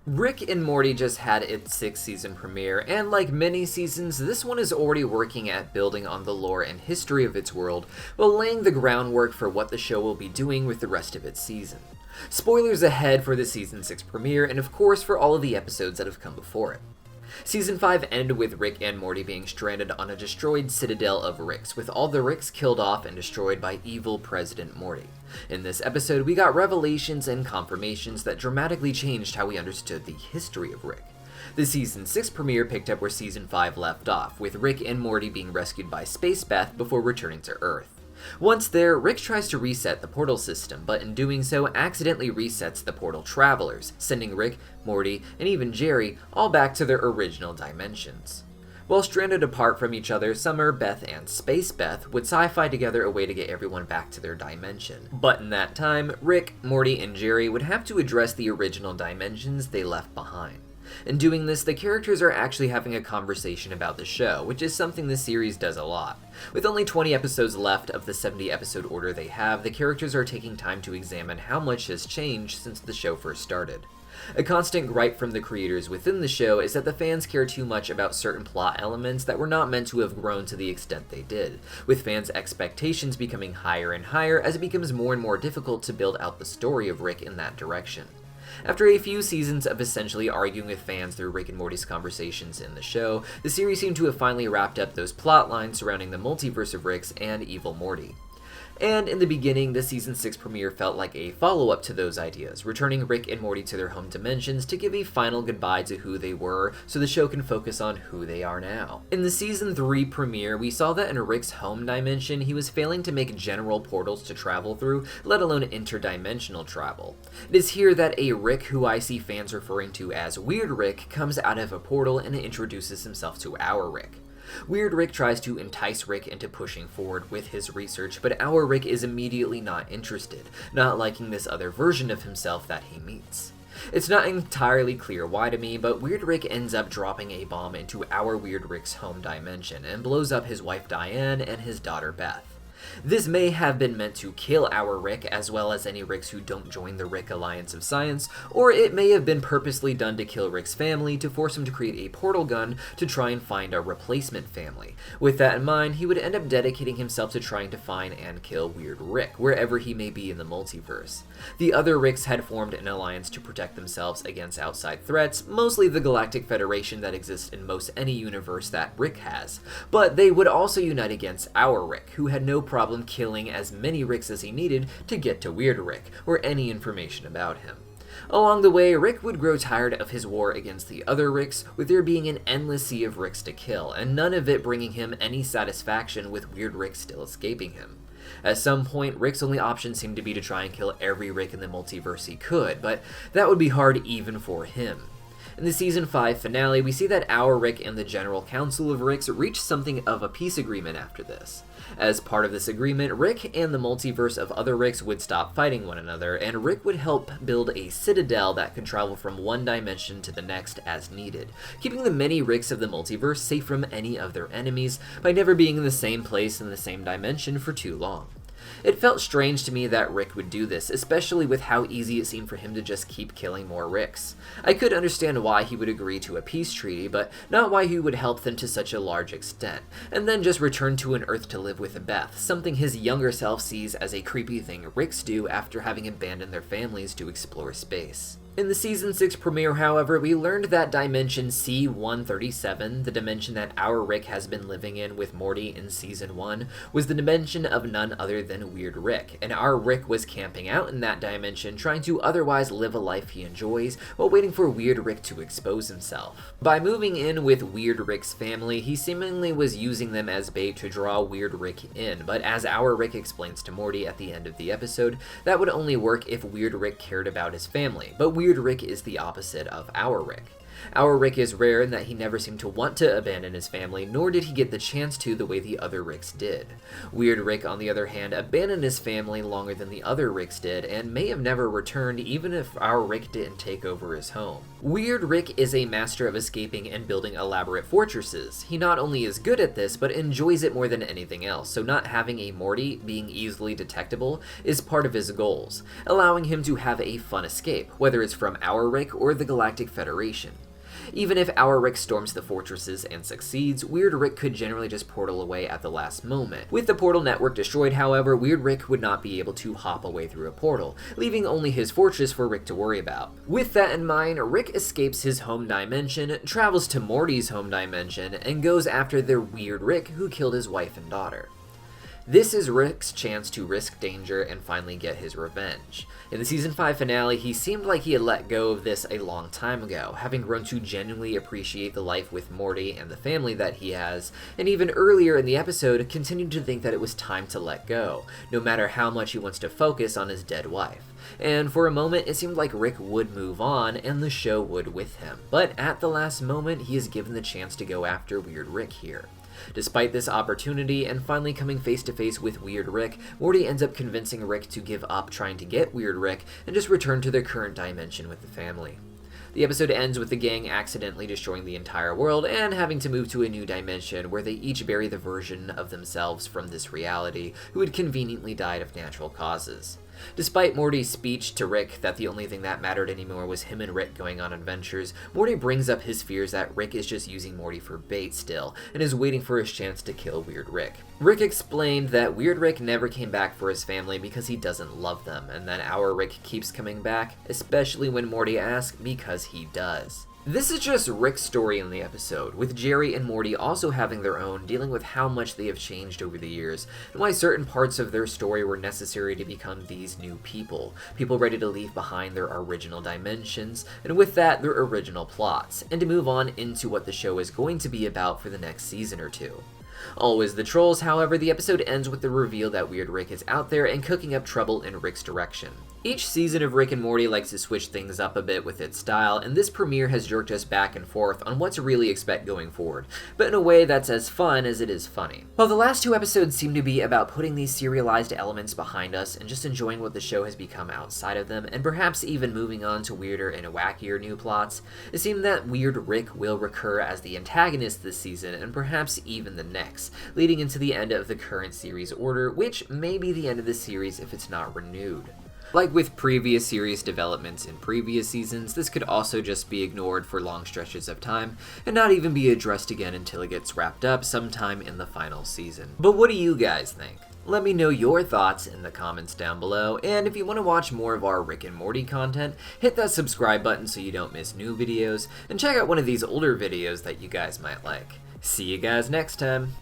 Rick and Morty just had its 6th season premiere, and like many seasons, this one is already working at building on the lore and history of its world, while laying the groundwork for what the show will be doing with the rest of its season. Spoilers ahead for the season 6 premiere, and of course for all of the episodes that have come before it. Season 5 ended with Rick and Morty being stranded on a destroyed Citadel of Ricks, with all the Ricks killed off and destroyed by evil President Morty. In this episode, we got revelations and confirmations that dramatically changed how we understood the history of Rick. The Season 6 premiere picked up where Season 5 left off, with Rick and Morty being rescued by Space Beth before returning to Earth. Once there, Rick tries to reset the portal system, but in doing so accidentally resets the portal travelers, sending Rick, Morty, and even Jerry all back to their original dimensions. While stranded apart from each other, Summer, Beth, and Space Beth would sci-fi together a way to get everyone back to their dimension. But in that time, Rick, Morty, and Jerry would have to address the original dimensions they left behind. In doing this, the characters are actually having a conversation about the show, which is something the series does a lot. With only 20 episodes left of the 70 episode order they have, the characters are taking time to examine how much has changed since the show first started. A constant gripe from the creators within the show is that the fans care too much about certain plot elements that were not meant to have grown to the extent they did, with fans' expectations becoming higher and higher as it becomes more and more difficult to build out the story of Rick in that direction. After a few seasons of essentially arguing with fans through Rick and Morty's conversations in the show, the series seemed to have finally wrapped up those plot lines surrounding the multiverse of Ricks and evil Morty. And in the beginning, the Season 6 premiere felt like a follow-up to those ideas, returning Rick and Morty to their home dimensions to give a final goodbye to who they were so the show can focus on who they are now. In the Season 3 premiere, we saw that in Rick's home dimension, he was failing to make general portals to travel through, let alone interdimensional travel. It is here that a Rick who I see fans referring to as Weird Rick comes out of a portal and introduces himself to our Rick. Weird Rick tries to entice Rick into pushing forward with his research, but our Rick is immediately not interested, not liking this other version of himself that he meets. It's not entirely clear why to me, but Weird Rick ends up dropping a bomb into our Weird Rick's home dimension and blows up his wife Diane and his daughter Beth. This may have been meant to kill our Rick, as well as any Ricks who don't join the Rick Alliance of Science, or it may have been purposely done to kill Rick's family to force him to create a portal gun to try and find a replacement family. With that in mind, he would end up dedicating himself to trying to find and kill Weird Rick, wherever he may be in the multiverse. The other Ricks had formed an alliance to protect themselves against outside threats, mostly the Galactic Federation that exists in most any universe that Rick has, but they would also unite against our Rick, who had no problem killing as many Ricks as he needed to get to Weird Rick, or any information about him. Along the way, Rick would grow tired of his war against the other Ricks, with there being an endless sea of Ricks to kill, and none of it bringing him any satisfaction with Weird Rick still escaping him. At some point, Rick's only option seemed to be to try and kill every Rick in the multiverse he could, but that would be hard even for him. In the Season 5 finale, we see that our Rick and the General Council of Ricks reach something of a peace agreement after this. As part of this agreement, Rick and the multiverse of other Ricks would stop fighting one another, and Rick would help build a Citadel that could travel from one dimension to the next as needed, keeping the many Ricks of the multiverse safe from any of their enemies by never being in the same place in the same dimension for too long. It felt strange to me that Rick would do this, especially with how easy it seemed for him to just keep killing more Ricks. I could understand why he would agree to a peace treaty, but not why he would help them to such a large extent, and then just return to an Earth to live with Beth, something his younger self sees as a creepy thing Ricks do after having abandoned their families to explore space. In the Season 6 premiere, however, we learned that Dimension C-137, the dimension that our Rick has been living in with Morty in Season 1, was the dimension of none other than Weird Rick, and our Rick was camping out in that dimension trying to otherwise live a life he enjoys while waiting for Weird Rick to expose himself. By moving in with Weird Rick's family, he seemingly was using them as bait to draw Weird Rick in, but as our Rick explains to Morty at the end of the episode, that would only work if Weird Rick cared about his family, but Weird Rick is the opposite of our Rick. Our Rick is rare in that he never seemed to want to abandon his family, nor did he get the chance to the way the other Ricks did. Weird Rick, on the other hand, abandoned his family longer than the other Ricks did, and may have never returned even if our Rick didn't take over his home. Weird Rick is a master of escaping and building elaborate fortresses. He not only is good at this, but enjoys it more than anything else, so not having a Morty, being easily detectable, is part of his goals, allowing him to have a fun escape, whether it's from our Rick or the Galactic Federation. Even if our Rick storms the fortresses and succeeds, Weird Rick could generally just portal away at the last moment. With the portal network destroyed, however, Weird Rick would not be able to hop away through a portal, leaving only his fortress for Rick to worry about. With that in mind, Rick escapes his home dimension, travels to Morty's home dimension, and goes after the Weird Rick who killed his wife and daughter. This is Rick's chance to risk danger and finally get his revenge. In the season 5 finale, he seemed like he had let go of this a long time ago, having grown to genuinely appreciate the life with Morty and the family that he has, and even earlier in the episode continued to think that it was time to let go, no matter how much he wants to focus on his dead wife. And for a moment, it seemed like Rick would move on and the show would with him, but at the last moment, he is given the chance to go after Weird Rick here. Despite this opportunity and finally coming face to face with Weird Rick, Morty ends up convincing Rick to give up trying to get Weird Rick and just return to their current dimension with the family. The episode ends with the gang accidentally destroying the entire world and having to move to a new dimension where they each bury the version of themselves from this reality who had conveniently died of natural causes. Despite Morty's speech to Rick that the only thing that mattered anymore was him and Rick going on adventures, Morty brings up his fears that Rick is just using Morty for bait still, and is waiting for his chance to kill Weird Rick. Rick explained that Weird Rick never came back for his family because he doesn't love them, and that our Rick keeps coming back, especially when Morty asks, because he does. This is just Rick's story in the episode, with Jerry and Morty also having their own, dealing with how much they have changed over the years, and why certain parts of their story were necessary to become these new people ready to leave behind their original dimensions, and with that, their original plots, and to move on into what the show is going to be about for the next season or two. Always the trolls, however, the episode ends with the reveal that Weird Rick is out there and cooking up trouble in Rick's direction. Each season of Rick and Morty likes to switch things up a bit with its style, and this premiere has jerked us back and forth on what to really expect going forward, but in a way that's as fun as it is funny. While the last 2 episodes seem to be about putting these serialized elements behind us and just enjoying what the show has become outside of them, and perhaps even moving on to weirder and wackier new plots, it seems that Weird Rick will recur as the antagonist this season and perhaps even the next, leading into the end of the current series order, which may be the end of the series if it's not renewed. Like with previous series developments in previous seasons, this could also just be ignored for long stretches of time and not even be addressed again until it gets wrapped up sometime in the final season. But what do you guys think? Let me know your thoughts in the comments down below, and if you want to watch more of our Rick and Morty content, hit that subscribe button so you don't miss new videos, and check out one of these older videos that you guys might like. See you guys next time!